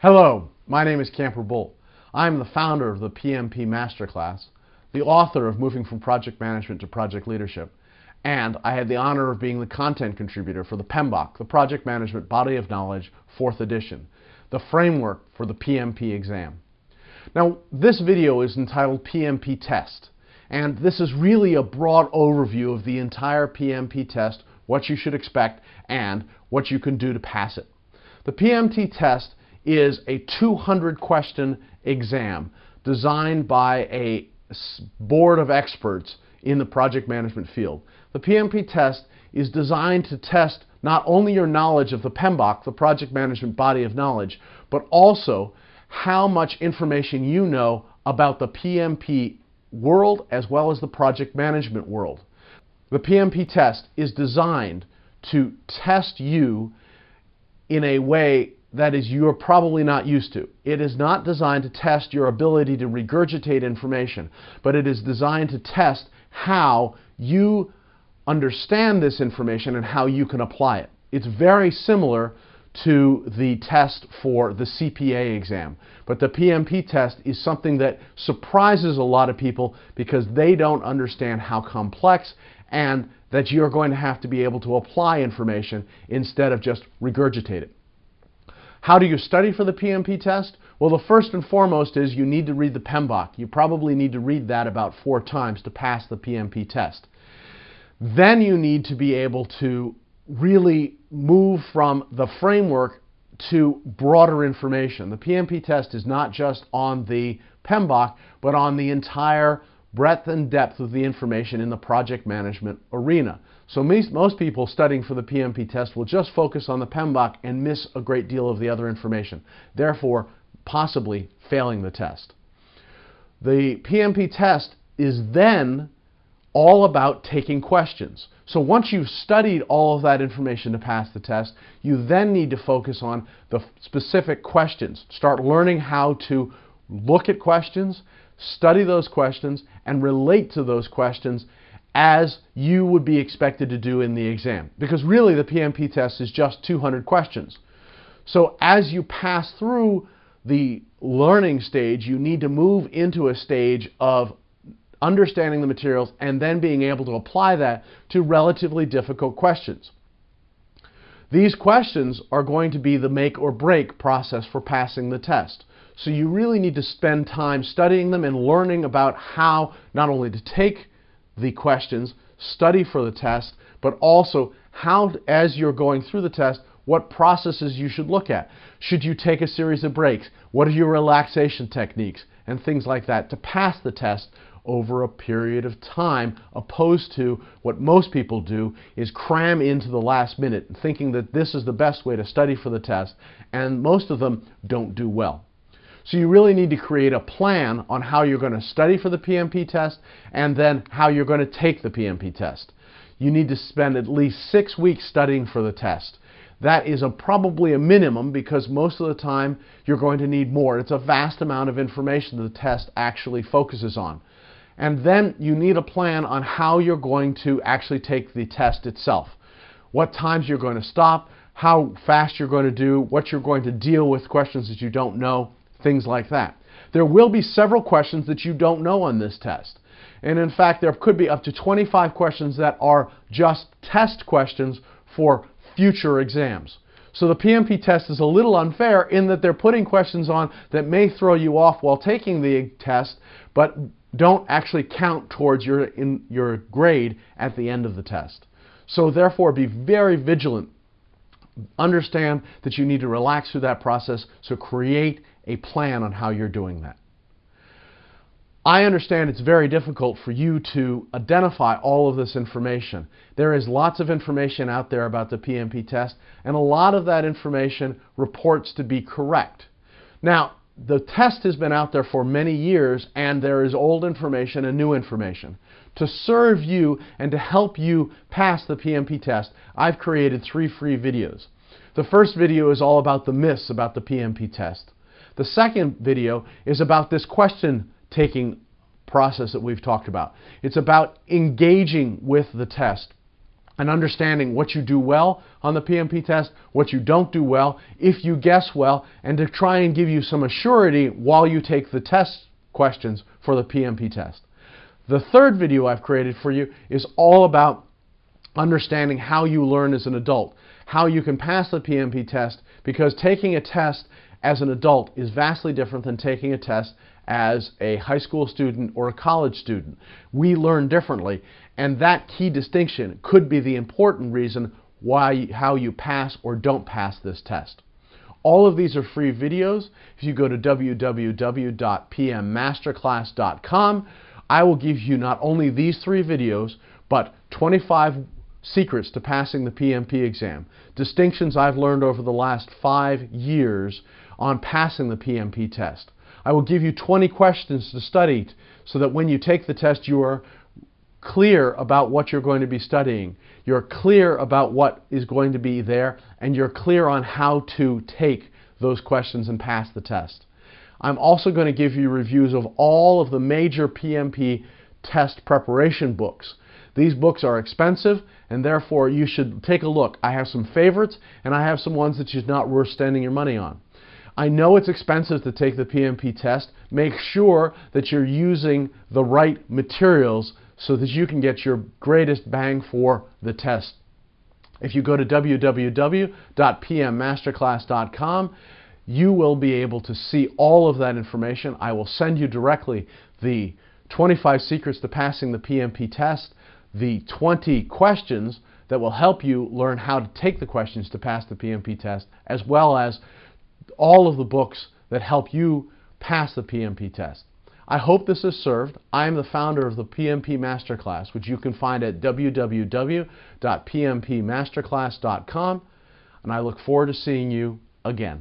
Hello, my name is Camper Bull. I'm the founder of the PMP Masterclass, the author of Moving from Project Management to Project Leadership, and I had the honor of being the content contributor for the PMBOK, the Project Management Body of Knowledge, 4th edition, the framework for the PMP exam. Now, this video is entitled PMP Test, and this is really a broad overview of the entire PMP test, what you should expect, and what you can do to pass it. The PMP test is a 200-question exam designed by a board of experts in the project management field. The PMP test is designed to test not only your knowledge of the PMBOK, the Project Management Body of Knowledge, but also how much information you know about the PMP world as well as the project management world. The PMP test is designed to test you in a way that is you're probably not used to. It is not designed to test your ability to regurgitate information, but it is designed to test how you understand this information and how you can apply it. It's very similar to the test for the CPA exam, but the PMP test is something that surprises a lot of people because they don't understand how complex and that you're going to have to be able to apply information instead of just regurgitate it. How do you study for the PMP test? Well, the first and foremost is you need to read the PMBOK. You probably need to read that about 4 times to pass the PMP test. Then you need to be able to really move from the framework to broader information. The PMP test is not just on the PMBOK, but on the entire breadth and depth of the information in the project management arena. So most people studying for the PMP test will just focus on the PMBOK and miss a great deal of the other information, therefore possibly failing the test. The PMP test is then all about taking questions. So once you've studied all of that information to pass the test, you then need to focus on the specific questions. Start learning how to look at questions, study those questions, and relate to those questions as you would be expected to do in the exam. Because really the PMP test is just 200 questions. So as you pass through the learning stage, you need to move into a stage of understanding the materials and then being able to apply that to relatively difficult questions. These questions are going to be the make or break process for passing the test. So you really need to spend time studying them and learning about how not only to take the questions, study for the test, but also how, as you're going through the test, what processes you should look at. Should you take a series of breaks? What are your relaxation techniques? And things like that to pass the test over a period of time, opposed to what most people do is cram into the last minute thinking that this is the best way to study for the test, and most of them don't do well. So you really need to create a plan on how you're going to study for the PMP test and then how you're going to take the PMP test. You need to spend at least 6 weeks studying for the test. That is probably a minimum because most of the time you're going to need more. It's a vast amount of information that the test actually focuses on. And then you need a plan on how you're going to actually take the test itself. What times you're going to stop, how fast you're going to do, what you're going to deal with, questions that you don't know, things like that. There will be several questions that you don't know on this test. And in fact, there could be up to 25 questions that are just test questions for future exams. So the PMP test is a little unfair in that they're putting questions on that may throw you off while taking the test, but don't actually count towards your grade at the end of the test. So therefore, be very vigilant. Understand that you need to relax through that process, so create a plan on how you're doing that. I understand it's very difficult for you to identify all of this information. There is lots of information out there about the PMP test, and a lot of that information reports to be correct. Now, the test has been out there for many years, and there is old information and new information. To serve you and to help you pass the PMP test, I've created 3 free videos. The first video is all about the myths about the PMP test. The second video is about this question-taking process that we've talked about. It's about engaging with the test and understanding what you do well on the PMP test, what you don't do well, if you guess well, and to try and give you some assurity while you take the test questions for the PMP test. The third video I've created for you is all about understanding how you learn as an adult, how you can pass the PMP test, because taking a test as an adult is vastly different than taking a test as a high school student or a college student. We learn differently, and that key distinction could be the important reason how you pass or don't pass this test. All of these are free videos. If you go to www.pmmasterclass.com, I will give you not only these 3 videos, but 25 secrets to passing the PMP exam, distinctions I've learned over the last 5 years on passing the PMP test. I will give you 20 questions to study so that when you take the test you are clear about what you're going to be studying, you're clear about what is going to be there, and you're clear on how to take those questions and pass the test. I'm also going to give you reviews of all of the major PMP test preparation books. These books are expensive, and therefore you should take a look. I have some favorites, and I have some ones that is not worth spending your money on. I know it's expensive to take the PMP test. Make sure that you're using the right materials so that you can get your greatest bang for the test. If you go to www.pmmasterclass.com, you will be able to see all of that information. I will send you directly the 25 secrets to passing the PMP test, the 20 questions that will help you learn how to take the questions to pass the PMP test, as well as all of the books that help you pass the PMP test. I hope this has served. I am the founder of the PMP Masterclass, which you can find at www.pmpmasterclass.com, and I look forward to seeing you again.